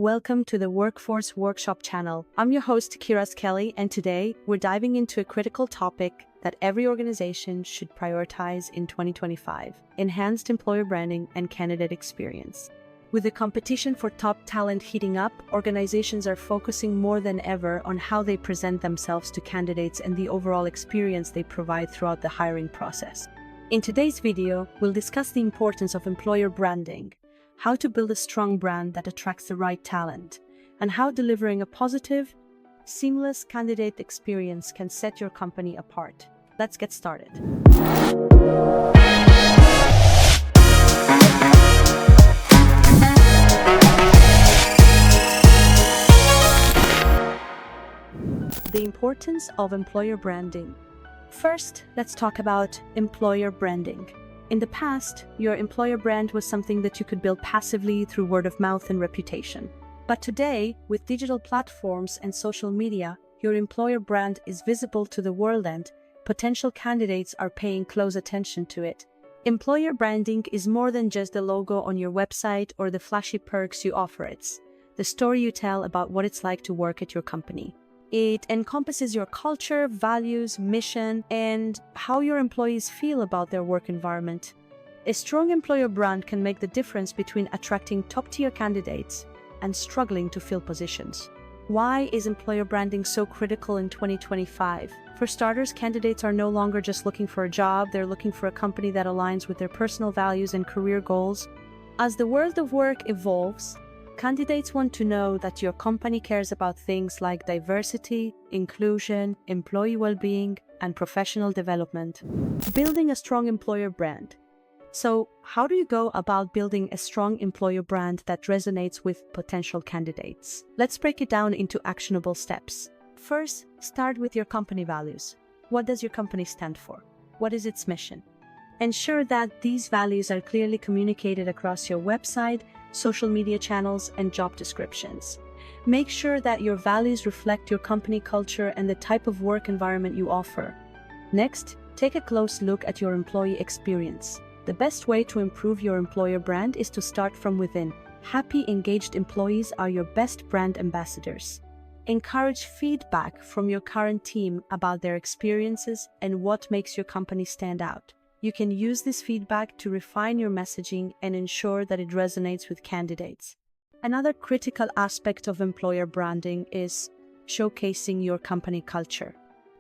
Welcome to the Workforce Workshop channel. I'm your host, Chiraz Kelly, and today we're diving into a critical topic that every organization should prioritize in 2025: enhanced employer branding and candidate experience. With the competition for top talent heating up, organizations are focusing more than ever on how they present themselves to candidates and the overall experience they provide throughout the hiring process. In today's video, we'll discuss the importance of employer branding, how to build a strong brand that attracts the right talent, and how delivering a positive, seamless candidate experience can set your company apart. Let's get started. The importance of employer branding. First, let's talk about employer branding. In the past, your employer brand was something that you could build passively through word of mouth and reputation. But today, with digital platforms and social media, your employer brand is visible to the world and potential candidates are paying close attention to it. Employer branding is more than just the logo on your website or the flashy perks you offer. It's the story you tell about what it's like to work at your company. It encompasses your culture, values, mission, and how your employees feel about their work environment. A strong employer brand can make the difference between attracting top-tier candidates and struggling to fill positions. Why is employer branding so critical in 2025? For starters, candidates are no longer just looking for a job, they're looking for a company that aligns with their personal values and career goals. As the world of work evolves, candidates want to know that your company cares about things like diversity, inclusion, employee well-being, and professional development. Building a strong employer brand. So, how do you go about building a strong employer brand that resonates with potential candidates? Let's break it down into actionable steps. First, start with your company values. What does your company stand for? What is its mission? Ensure that these values are clearly communicated across your website, social media channels, and job descriptions. Make sure that your values reflect your company culture and the type of work environment you offer. Next, take a close look at your employee experience. The best way to improve your employer brand is to start from within. Happy, engaged employees are your best brand ambassadors. Encourage feedback from your current team about their experiences and what makes your company stand out. You can use this feedback to refine your messaging and ensure that it resonates with candidates. Another critical aspect of employer branding is showcasing your company culture.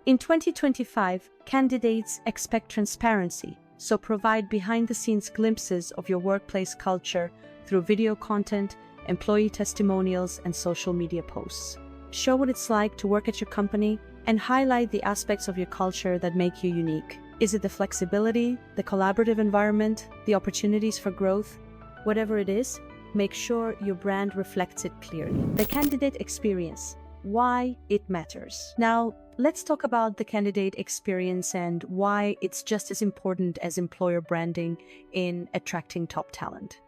In 2025, candidates expect transparency, so provide behind-the-scenes glimpses of your workplace culture through video content, employee testimonials, and social media posts. Show what it's like to work at your company and highlight the aspects of your culture that make you unique. Is it the flexibility, the collaborative environment, the opportunities for growth? Whatever it is, make sure your brand reflects it clearly. The candidate experience. Why it matters. Now, let's talk about the candidate experience and why it's just as important as employer branding in attracting top talent.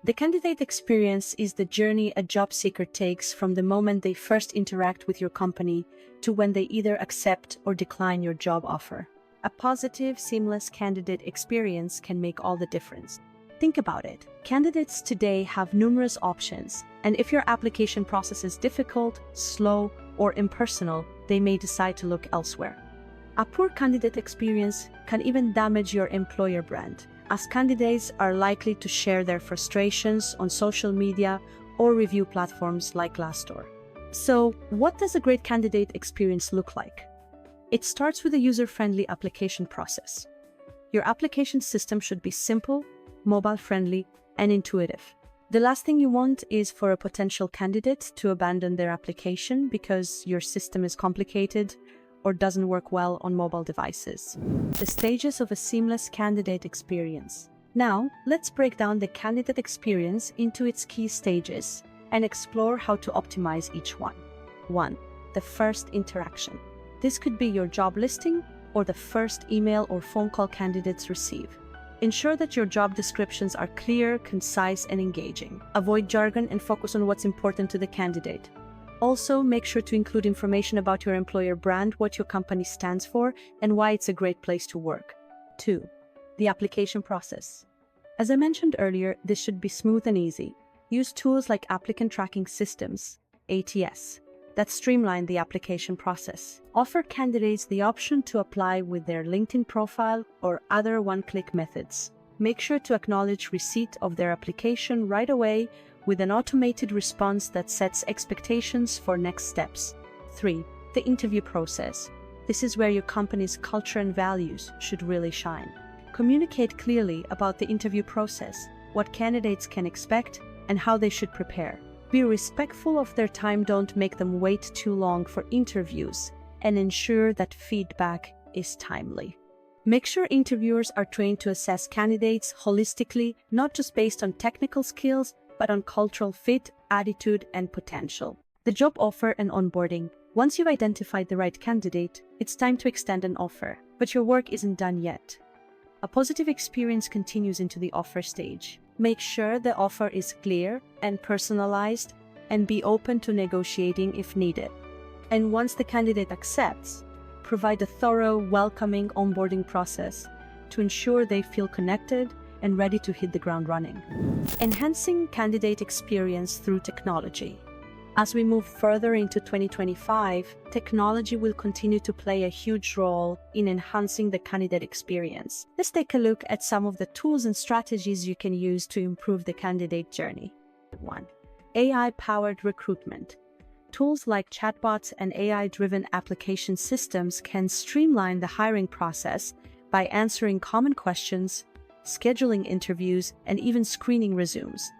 The candidate experience is the journey a job seeker takes from the moment they first interact with your company to when they either accept or decline your job offer. A positive, seamless candidate experience can make all the difference. Think about it. Candidates today have numerous options, and if your application process is difficult, slow, or impersonal, they may decide to look elsewhere. A poor candidate experience can even damage your employer brand, as candidates are likely to share their frustrations on social media or review platforms like Glassdoor. So, what does a great candidate experience look like? It starts with a user-friendly application process. Your application system should be simple, mobile-friendly, and intuitive. The last thing you want is for a potential candidate to abandon their application because your system is complicated or doesn't work well on mobile devices. The stages of a seamless candidate experience. Now, let's break down the candidate experience into its key stages and explore how to optimize each one. 1. The first interaction. This could be your job listing or the first email or phone call candidates receive. Ensure that your job descriptions are clear, concise, and engaging. Avoid jargon and focus on what's important to the candidate. Also, make sure to include information about your employer brand, what your company stands for, and why it's a great place to work. 2. The application process. As I mentioned earlier, this should be smooth and easy. Use tools like applicant tracking systems, ATS, that streamline the application process. Offer candidates the option to apply with their LinkedIn profile or other one-click methods. Make sure to acknowledge receipt of their application right away with an automated response that sets expectations for next steps. 3. The interview process. This is where your company's culture and values should really shine. Communicate clearly about the interview process, what candidates can expect, and how they should prepare. Be respectful of their time, don't make them wait too long for interviews, and ensure that feedback is timely. Make sure interviewers are trained to assess candidates holistically, not just based on technical skills, but on cultural fit, attitude, and potential. The job offer and onboarding. Once you've identified the right candidate, it's time to extend an offer, but your work isn't done yet. A positive experience continues into the offer stage. Make sure the offer is clear and personalized, and be open to negotiating if needed. And once the candidate accepts, provide a thorough, welcoming onboarding process to ensure they feel connected and ready to hit the ground running. Enhancing candidate experience through technology. As we move further into 2025, technology will continue to play a huge role in enhancing the candidate experience. Let's take a look at some of the tools and strategies you can use to improve the candidate journey. 1. AI-powered recruitment. Tools like chatbots and AI-driven application systems can streamline the hiring process by answering common questions, scheduling interviews, and even screening resumes.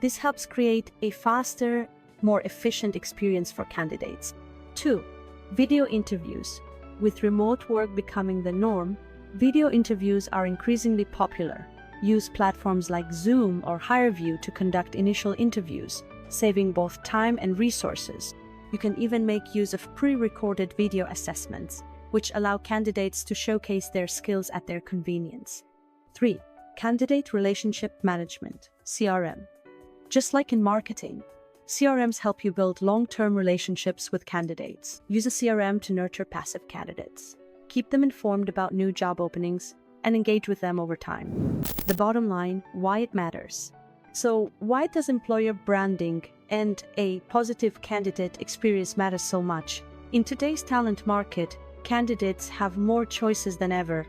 This helps create a faster, more efficient experience for candidates. 2. Video interviews. With remote work becoming the norm, video interviews are increasingly popular. Use platforms like Zoom or HireVue to conduct initial interviews, saving both time and resources. You can even make use of pre-recorded video assessments, which allow candidates to showcase their skills at their convenience. 3. Candidate relationship management, CRM. Just like in marketing, CRMs help you build long-term relationships with candidates. Use a CRM to nurture passive candidates. Keep them informed about new job openings and engage with them over time. The bottom line, why it matters. So, why does employer branding and a positive candidate experience matter so much? In today's talent market, candidates have more choices than ever.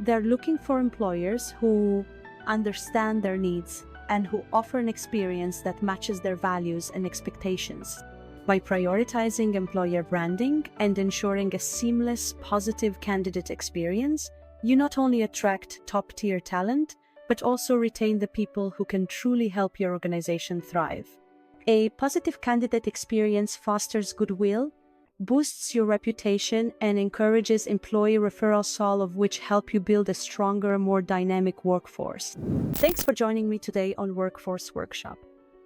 They're looking for employers who understand their needs and who offer an experience that matches their values and expectations. By prioritizing employer branding and ensuring a seamless, positive candidate experience, you not only attract top-tier talent, but also retain the people who can truly help your organization thrive. A positive candidate experience fosters goodwill, boosts your reputation, and encourages employee referrals, all of which help you build a stronger, more dynamic workforce. Thanks for joining me today on Workforce Workshop.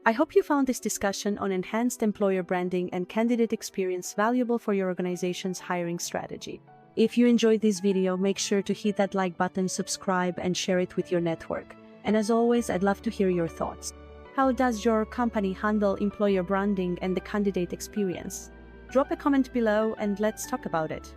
I hope you found this discussion on enhanced employer branding and candidate experience valuable for your organization's hiring strategy. If you enjoyed this video, make sure to hit that like button, subscribe, and share it with your network. And as always, I'd love to hear your thoughts. How does your company handle employer branding and the candidate experience? Drop a comment below and let's talk about it.